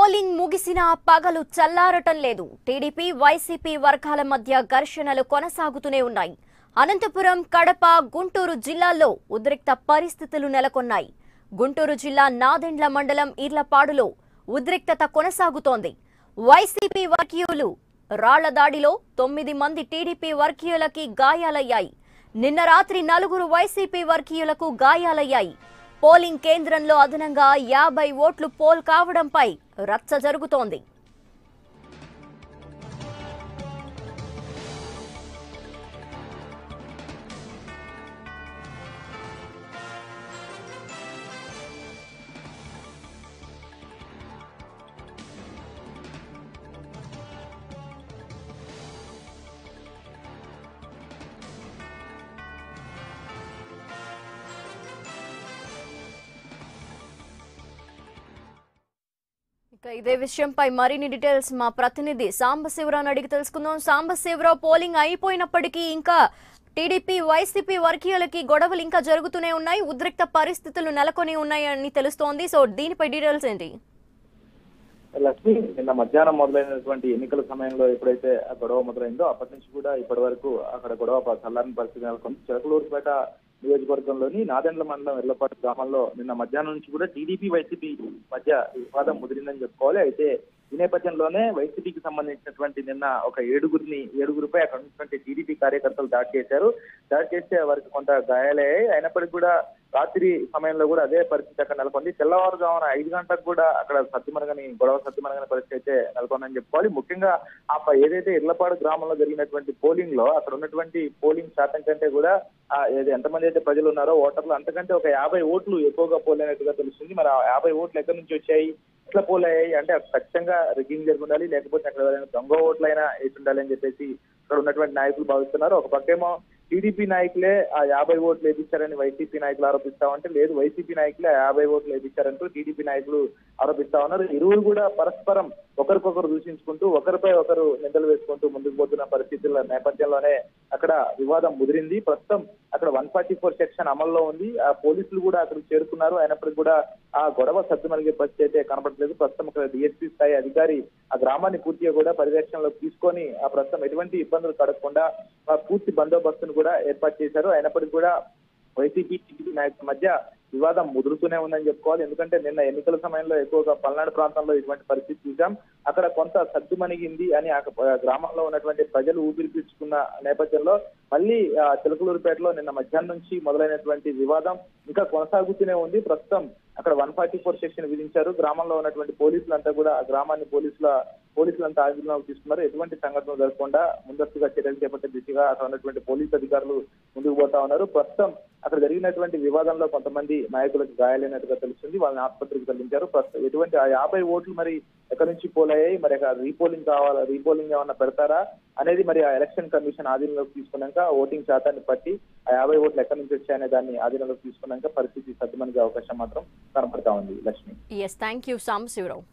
Polling ముగిసినా పగలు చల్లారటం లేదు. TDP YCP వర్గాల మధ్య ఘర్షణలు కొనసాగుతూనే ఉన్నాయి. అనంతపురం, కడప, గుంటూరు జిల్లాల్లో ఉద్రిక్త పరిస్థితులు నెలకొన్నాయి. గుంటూరు జిల్లా నాదెండ్ల మండలం ఈర్లపాడులో ఉద్రిక్తత కొనసాగుతోంది. వైసీపీ వర్గీయులు రాళ్ల దాడిలో 9 మంది టీడీపీ వర్గీయులకి గాయాలయ్యాయి. నిన్న రాత్రి 4 వైసీపీ వర్గీయులకు గాయాలయ్యాయి. పోలింగ్ కేంద్రంలో అదనంగా 50 ఓట్లు పోల్ కావడంపై రచ్చ జరుగుతోంది. ఇదే విషయంపై మరిన్ని డీటెయిల్స్ మా ప్రతినిధి సాంబశివరావు అడిగి తెలుసుకుందాం. సాంబశివరావు, పోలింగ్ అయిపోయినప్పటికీ ఇంకా టీడీపీ వైసీపీ వర్గీయులకి గొడవలు ఇంకా జరుగుతూనే ఉన్నాయి, ఉద్రిక్త పరిస్థితులు నెలకొని ఉన్నాయని తెలుస్తోంది. సో దీనిపై డీటెయిల్స్ ఏంటి? లక్ష్మి, నిన్న మధ్యాహ్నం మొదలైనటువంటి ఎన్నికల సమయంలో ఎప్పుడైతే ఆ గొడవ మొదలైందో అప్పటి నుంచి కూడా ఇప్పటి వరకు అక్కడ గొడవ చల్లారని పరిస్థితి నెలకొంది. చిలకలూరుపేట నియోజకవర్గంలోని నాదెండ్ల మండలం ఎర్లపాటు గ్రామంలో నిన్న మధ్యాహ్నం నుంచి కూడా టీడీపీ వైసీపీ మధ్య వివాదం ముదిరిందని చెప్పుకోవాలి. అయితే ఈ నేపథ్యంలోనే వైసీపీకి సంబంధించినటువంటి నిన్న ఒక ఏడుగురిపై అక్కడ ఉన్నటువంటి టీడీపీ కార్యకర్తలు దాడి చేశారు. దాడి చేస్తే వారికి కొంత గాయాలయ్యాయి. అయినప్పటికీ కూడా రాత్రి సమయంలో కూడా అదే పరిస్థితి అక్కడ నెలకొంది. తెల్లవారుజామున 5 గంటలకు కూడా అక్కడ గొడవ సద్దుమణగని పరిస్థితి అయితే నెలకొందని చెప్పుకోవాలి. ముఖ్యంగా ఏదైతే ఇర్లపాడు గ్రామంలో జరిగినటువంటి పోలింగ్ లో అక్కడ ఉన్నటువంటి పోలింగ్ శాతం కంటే కూడా ఎంతమంది అయితే ప్రజలు ఉన్నారో ఓటర్లు అంతకంటే ఒక 50 ఓట్లు ఎక్కువగా పోలైనట్టుగా తెలుస్తుంది. మరి ఆ 50 ఓట్లు ఎక్కడి నుంచి వచ్చాయి, ఎట్లా పోలయ్యాయి అంటే ఖచ్చితంగా రిగ్గింగ్ జరిగి ఉండాలి, లేకపోతే అక్కడ ఎవరైనా దొంగ ఓట్లైనా వేసి ఉండాలి అని చెప్పేసి ఇక్కడ ఉన్నటువంటి నాయకులు భావిస్తున్నారు. ఒక పక్కేమో టీడీపీ నాయకులే ఆ 50 ఓట్లు వేయించారని వైసీపీ నాయకులు ఆరోపిస్తామంటే, లేదు వైసీపీ నాయకులే 50 ఓట్లు వేయించారంటూ టీడీపీ నాయకులు ఆరోపిస్తా ఉన్నారు. ఇరువురు కూడా పరస్పరం ఒకరికొకరు దూషించుకుంటూ ఒకరిపై ఒకరు నిందలు వేసుకుంటూ ముందుకు పోతున్న పరిస్థితుల నేపథ్యంలోనే అక్కడ వివాదం ముదిరింది. ప్రస్తుతం అక్కడ 144 సెక్షన్ అమల్లో ఉంది. ఆ పోలీసులు కూడా అక్కడికి చేరుకున్నారు. అయినప్పటికీ కూడా ఆ గొడవ సద్దుమణిగే పరిస్థితి అయితే కనపడలేదు. ప్రస్తుతం అక్కడ డిఎస్పీ స్థాయి అధికారి ఆ గ్రామాన్ని పూర్తిగా కూడా పర్యవేక్షణలోకి తీసుకొని ఆ ప్రస్తుతం ఎటువంటి ఇబ్బందులు కడగకుండా పూర్తి బందోబస్తును కూడా ఏర్పాటు చేశారు. అయినప్పటికీ కూడా వైసీపీ టీడీపీ నాయకుల మధ్య వివాదం ముదురుతూనే ఉందని చెప్పుకోవాలి. ఎందుకంటే నిన్న ఎన్నికల సమయంలో ఎక్కువగా పల్నాడు ప్రాంతంలో ఇటువంటి పరిస్థితి చూసాం. అక్కడ కొంత సద్దుమణిగింది అని ఆ గ్రామంలో ఉన్నటువంటి ప్రజలు ఊపిరి పీల్చుకున్న నేపథ్యంలో మళ్ళీ చిలకలూరుపేటలో నిన్న మధ్యాహ్నం నుంచి మొదలైనటువంటి వివాదం ఇంకా కొనసాగుతూనే ఉంది. ప్రస్తుతం అక్కడ 144 సెక్షన్ విధించారు. గ్రామంలో ఉన్నటువంటి పోలీసులంతా కూడా ఆ గ్రామాన్ని పోలీసులంతా ఆధీనంలోకి తీసుకున్నారు. ఎటువంటి సంఘటనలు జరగకుండా ముందస్తుగా చర్యలు చేపట్టే దిశగా అక్కడ ఉన్నటువంటి పోలీసు అధికారులు ముందుకు పోతా ఉన్నారు. ప్రస్తుతం అక్కడ జరిగినటువంటి వివాదంలో కొంతమంది నాయకులకు గాయాలైనట్టుగా తెలుస్తుంది. వాళ్ళని ఆసుపత్రికి తరలించారు. ప్రస్తుతం ఎటువంటి ఆ 50 ఓట్లు మరి ఎక్కడి నుంచి పోలయ్యాయి, మరి రీపోలింగ్ ఏమన్నా పెడతారా అనేది మరి ఆ ఎలక్షన్ కమిషన్ ఆధీనంలోకి తీసుకున్నాక ఓటింగ్ శాతాన్ని బట్టి ఆ 50 ఓట్లు ఎక్కడి నుంచి వచ్చాయనే దాన్ని ఆధీనంలోకి తీసుకున్నాక పరిస్థితి సద్దుమణిగే అవకాశం మాత్రం కనపడతా ఉంది. లక్ష్మి. Thank you Sambasivarao.